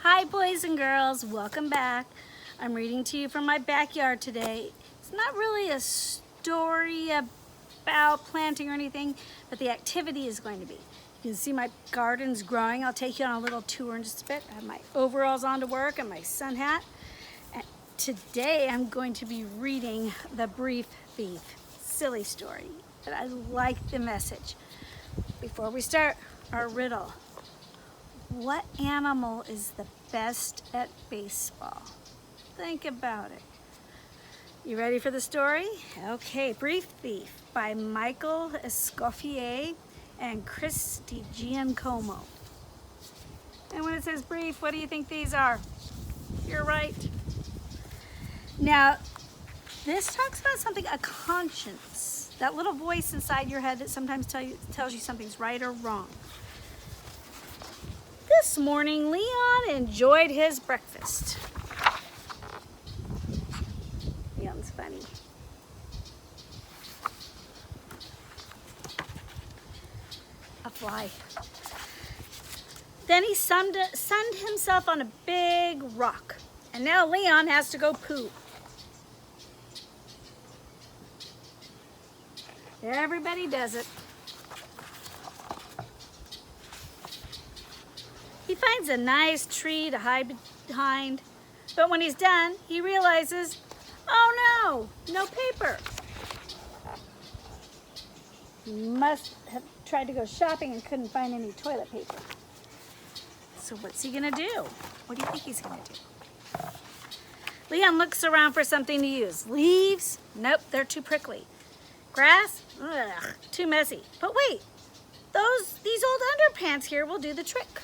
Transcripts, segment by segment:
Hi boys and girls, welcome back. I'm reading to you from my backyard today. It's not really a story about planting or anything, but the activity is going to be. You can see my garden's growing. I'll take you on a little tour in just a bit. I have my overalls on to work and my sun hat. And today I'm going to be reading The Brief Thief. Silly story, but I like the message. Before we start our riddle, what animal is the best at baseball? Think about it. You ready for the story? Okay, Brief Thief by Michael Escoffier and Chris DiGiacomo. And when it says brief, what do you think these are? You're right. Now, this talks about something, a conscience. That little voice inside your head that sometimes tells you something's right or wrong. This morning, Leon enjoyed his breakfast. Leon's funny. A fly. Then he sunned himself on a big rock. And now Leon has to go poo. Everybody does it. He finds a nice tree to hide behind, but when he's done, he realizes, oh no paper. He must have tried to go shopping and couldn't find any toilet paper. So what's he gonna do? What do you think he's gonna do? Leon looks around for something to use. Leaves? Nope, they're too prickly. Grass? Ugh, too messy. But wait, these old underpants here will do the trick.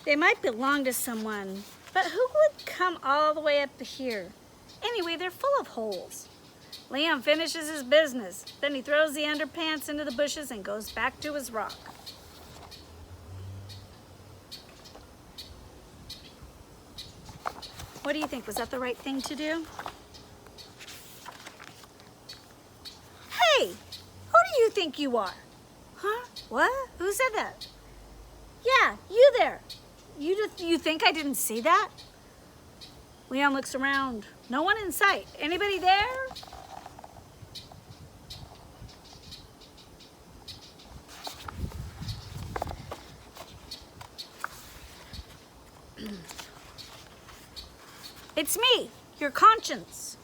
They might belong to someone, but who would come all the way up to here? Anyway, they're full of holes. Leon finishes his business. Then he throws the underpants into the bushes and goes back to his rock. What do you think? Was that the right thing to do? Hey, who do you think you are? Huh? What? Who said that? Yeah, you there. You think I didn't see that? Leon looks around. No one in sight. Anybody there? It's me, your conscience.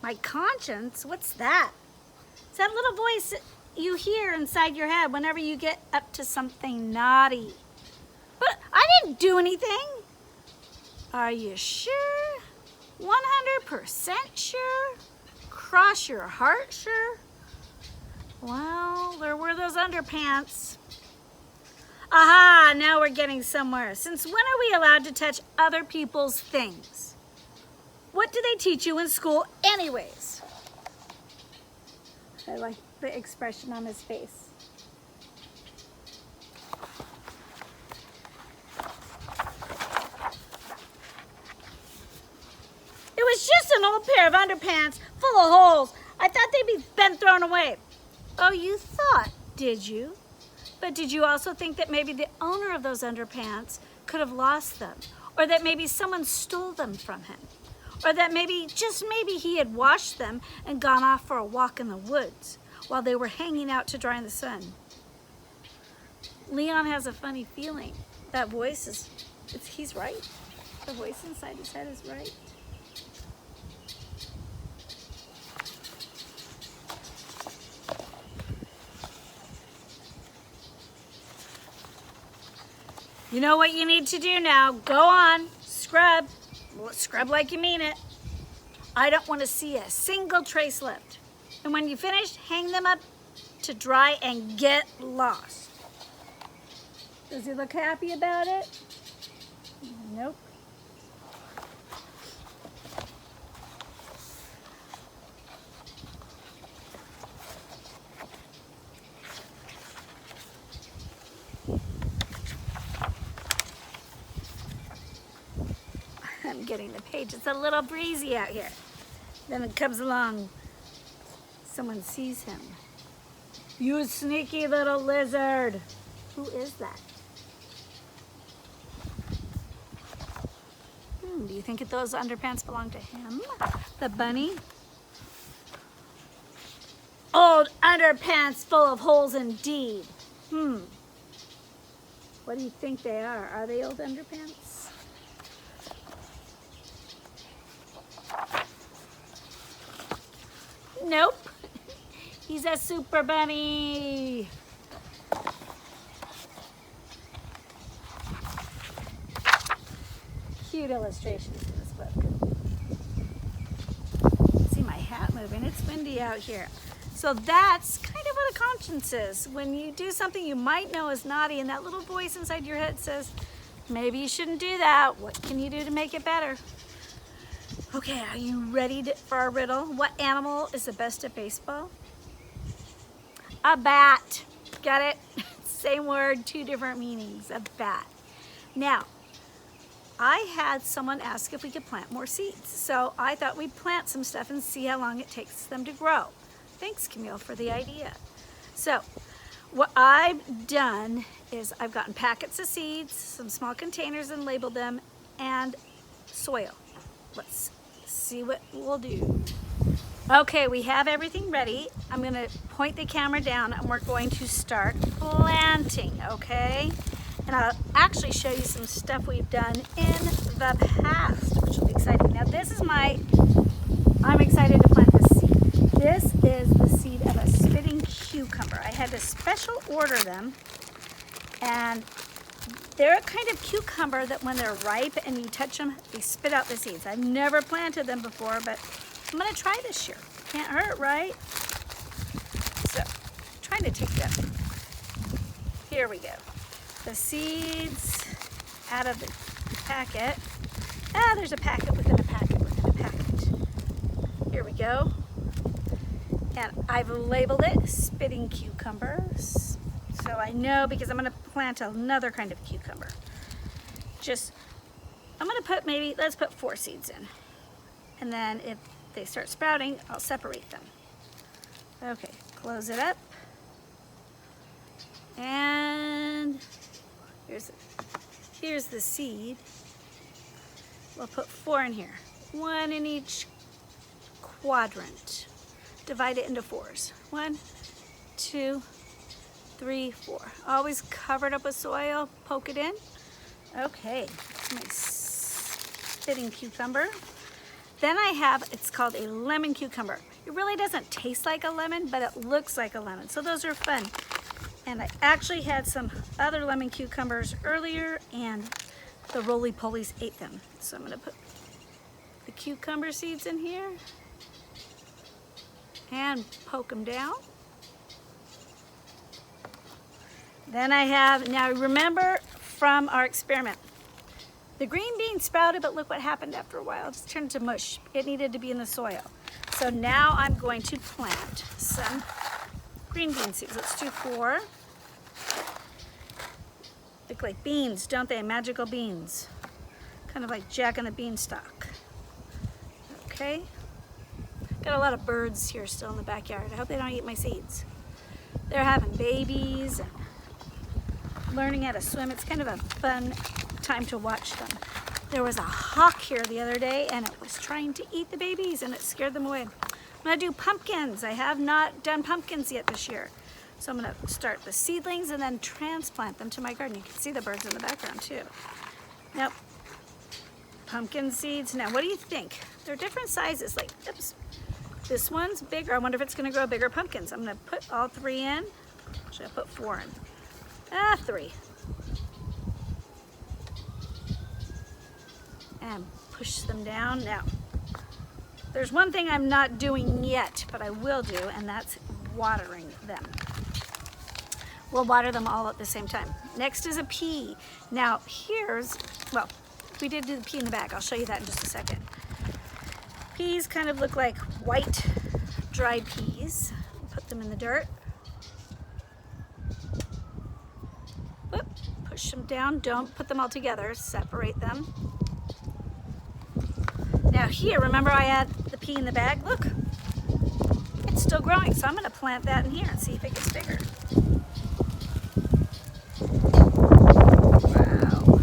My conscience? What's that? It's that little voice you hear inside your head whenever you get up to something naughty. But I didn't do anything. Are you sure? 100% sure? Cross your heart sure? Well, there were those underpants. Aha, now we're getting somewhere. Since when are we allowed to touch other people's things? What do they teach you in school anyways? I like the expression on his face. It was just an old pair of underpants full of holes. I thought they'd been thrown away. Oh, you thought, did you? But did you also think that maybe the owner of those underpants could have lost them? Or that maybe someone stole them from him? Or that maybe, just maybe, he had washed them and gone off for a walk in the woods while they were hanging out to dry in the sun? Leon has a funny feeling. That voice he's right. The voice inside his head is right. You know what you need to do now. Go on, scrub. Well, scrub like you mean it. I don't want to see a single trace left. And when you finish, hang them up to dry and get lost. Does he look happy about it? Nope. getting the page. It's a little breezy out here. Then it comes along, someone sees him. You sneaky little lizard. Who is that? Do you think those underpants belong to him? The bunny? Old underpants full of holes indeed. What do you think they are? Are they old underpants? Nope. He's a super bunny. Cute illustrations in this book. See my hat moving. It's windy out here. So that's kind of what a conscience is. When you do something you might know is naughty and that little voice inside your head says, maybe you shouldn't do that. What can you do to make it better? Okay, are you ready for our riddle? What animal is the best at baseball? A bat. Got it? Same word, two different meanings. A bat. Now, I had someone ask if we could plant more seeds. So I thought we'd plant some stuff and see how long it takes them to grow. Thanks, Camille, for the idea. So what I've done is I've gotten packets of seeds, some small containers and labeled them, and soil. Let's see what we'll do. Okay, we have everything ready. I'm gonna point the camera down and we're going to start planting, okay? And I'll actually show you some stuff we've done in the past, which will be exciting. Now this is I'm excited to plant this seed. This is the seed of a spitting cucumber. I had to special order them, and they're a kind of cucumber that when they're ripe and you touch them, they spit out the seeds. I've never planted them before, but I'm gonna try this year. Can't hurt, right? So, trying to take them. Here we go. The seeds out of the packet. There's a packet within a packet within a packet. Here we go. And I've labeled it spitting cucumbers. So I know because I'm gonna plant another kind of cucumber. I'm gonna put let's put 4 seeds in. And then if they start sprouting, I'll separate them. Okay, close it up. And here's the seed. We'll put 4 in here. 1 in each quadrant. Divide it into 4s. 1, 2, 3, 4. Always covered up with soil. Poke it in. Okay, that's my spitting cucumber. Then I have, it's called a lemon cucumber. It really doesn't taste like a lemon, but it looks like a lemon. So those are fun. And I actually had some other lemon cucumbers earlier, and the roly-polies ate them. So I'm gonna put the cucumber seeds in here and poke them down. Then I have, now remember from our experiment, the green bean sprouted, but look what happened after a while. It just turned to mush. It needed to be in the soil. So now I'm going to plant some green bean seeds. Let's do 4. Look like beans, don't they? Magical beans. Kind of like Jack and the Beanstalk. Okay. Got a lot of birds here still in the backyard. I hope they don't eat my seeds. They're having babies and learning how to swim. It's kind of a fun time to watch them. There was a hawk here the other day and it was trying to eat the babies and it scared them away. I'm gonna do pumpkins. I have not done pumpkins yet this year. So I'm gonna start the seedlings and then transplant them to my garden. You can see the birds in the background too. Now, pumpkin seeds. Now, what do you think? They're different sizes. Like, oops, this one's bigger. I wonder if it's gonna grow bigger pumpkins. I'm gonna put all 3 in. Should I put 4 in? 3. And push them down. Now, there's one thing I'm not doing yet, but I will do, and that's watering them. We'll water them all at the same time. Next is a pea. Now, we did do the pea in the back. I'll show you that in just a second. Peas kind of look like white, dried peas. Put them in the dirt. Whoop, push them down. Don't put them all together. Separate them. Now here, remember I had the pea in the bag? Look, it's still growing, so I'm gonna plant that in here and see if it gets bigger. Wow.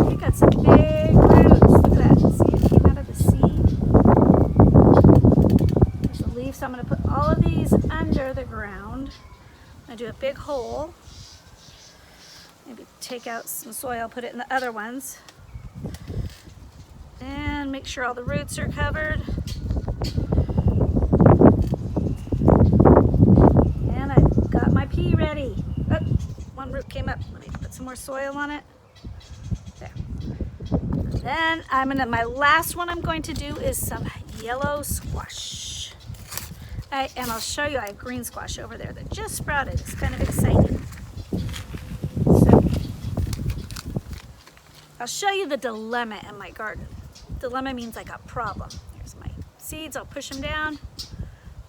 We got some big roots. Look at that. See, it came out of the seed. There's a leaf, so I'm gonna put all of these under the ground. I'm gonna do a big hole. Maybe take out some soil, put it in the other ones. And make sure all the roots are covered. And I've got my pea ready. Oh, one root came up. Let me put some more soil on it. There. Then my last one I'm going to do is some yellow squash. And I'll show you, I have green squash over there that just sprouted. It's kind of exciting. So, I'll show you the dilemma in my garden. Dilemma means I got problem. Here's my seeds, I'll push them down.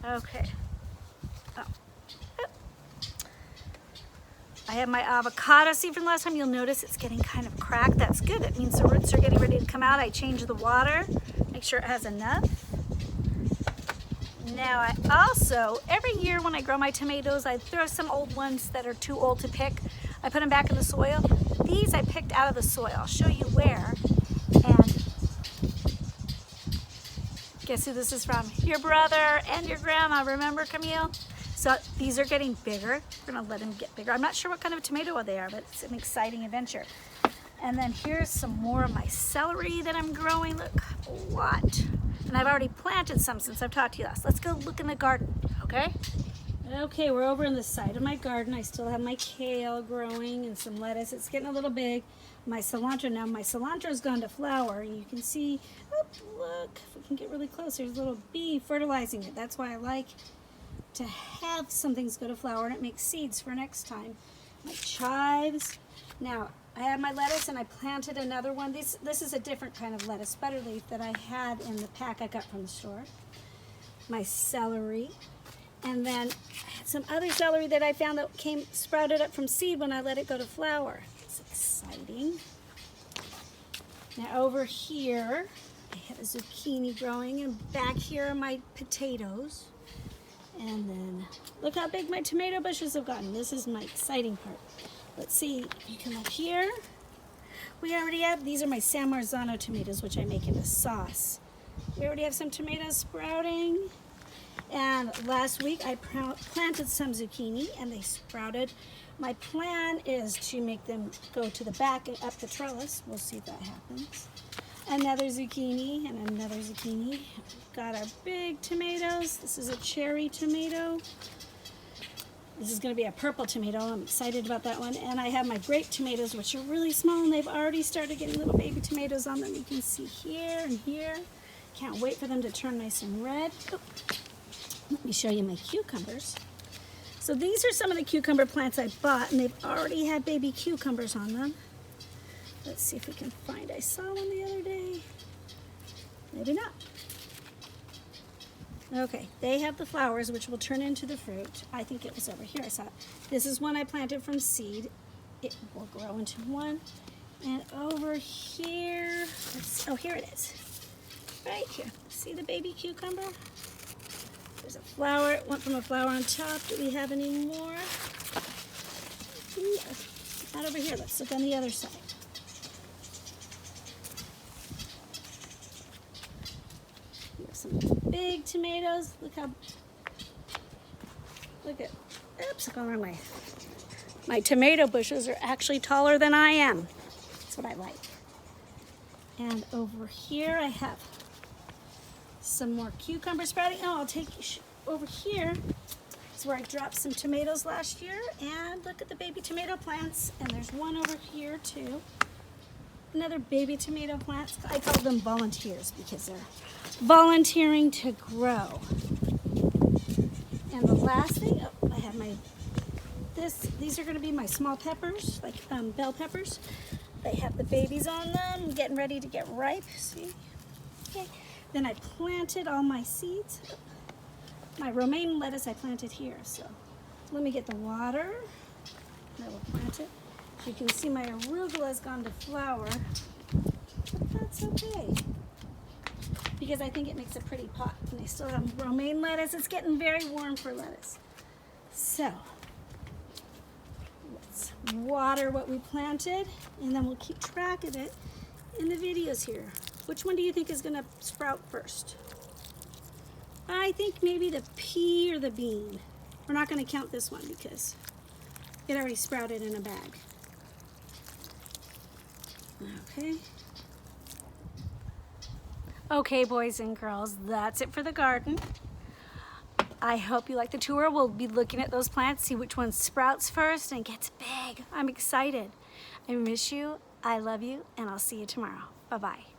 Okay. Oh. I have my avocado seed from last time. You'll notice it's getting kind of cracked. That's good. It means the roots are getting ready to come out. I change the water, make sure it has enough. Now I also, every year when I grow my tomatoes, I throw some old ones that are too old to pick. I put them back in the soil. These I picked out of the soil. I'll show you where. And guess who this is from? Your brother and your grandma, remember, Camille? So these are getting bigger. We're gonna let them get bigger. I'm not sure what kind of tomato they are, but it's an exciting adventure. And then here's some more of my celery that I'm growing. Look, a lot. And I've already planted some since I've talked to you last. Let's go look in the garden, okay? Okay, we're over on the side of my garden. I still have my kale growing and some lettuce. It's getting a little big. My cilantro, now my cilantro's gone to flower, and you can see, oh, look, if we can get really close, there's a little bee fertilizing it. That's why I like to have some things go to flower, and it makes seeds for next time. My chives. Now, I have my lettuce, and I planted another one. This is a different kind of lettuce, butterleaf, that I had in the pack I got from the store. My celery. And then I had some other celery that I found that sprouted up from seed when I let it go to flower. It's exciting. Now over here, I have a zucchini growing, and back here are my potatoes. And then look how big my tomato bushes have gotten. This is my exciting part. Let's see, if you come up here, we already have, these are my San Marzano tomatoes, which I make into sauce. We already have some tomatoes sprouting. And last week I planted some zucchini and they sprouted. My plan is to make them go to the back and up the trellis. We'll see if that happens. Another zucchini and another zucchini. Got our big tomatoes. This is a cherry tomato. This is going to be a purple tomato. I'm excited about that one. And I have my grape tomatoes, which are really small, and they've already started getting little baby tomatoes on them. You can see here and here. Can't wait for them to turn nice and red. Oh. Let me show you my cucumbers. So these are some of the cucumber plants I bought, and they've already had baby cucumbers on them. Let's see if we can find, I saw one the other day. Maybe not. Okay, they have the flowers, which will turn into the fruit. I think it was over here, I saw it. This is one I planted from seed. It will grow into one. And over here, oh, here it is. Right here, see the baby cucumber? There's a flower, it went from a flower on top. Do we have any more? Not over here, let's look on the other side. We have some big tomatoes. Look at, oops, I'm going the wrong way. My tomato bushes are actually taller than I am. That's what I like. And over here I have some more cucumber sprouting. Oh, I'll take over here. It's where I dropped some tomatoes last year. And look at the baby tomato plants. And there's one over here too. Another baby tomato plants. I call them volunteers because they're volunteering to grow. And the last thing, oh, I have my, these are going to be my small peppers, like bell peppers. They have the babies on them, getting ready to get ripe. See? Okay. Then I planted all my seeds. My romaine lettuce I planted here. So let me get the water. And I will plant it. As you can see, my arugula has gone to flower. But because I think it makes a pretty pot. And I still have romaine lettuce. It's getting very warm for lettuce. So let's water what we planted, and then we'll keep track of it in the videos here. Which one do you think is gonna sprout first? I think maybe the pea or the bean. We're not gonna count this one because it already sprouted in a bag. Okay. Okay, boys and girls, that's it for the garden. I hope you like the tour. We'll be looking at those plants, see which one sprouts first and gets big. I'm excited. I miss you, I love you, and I'll see you tomorrow. Bye-bye.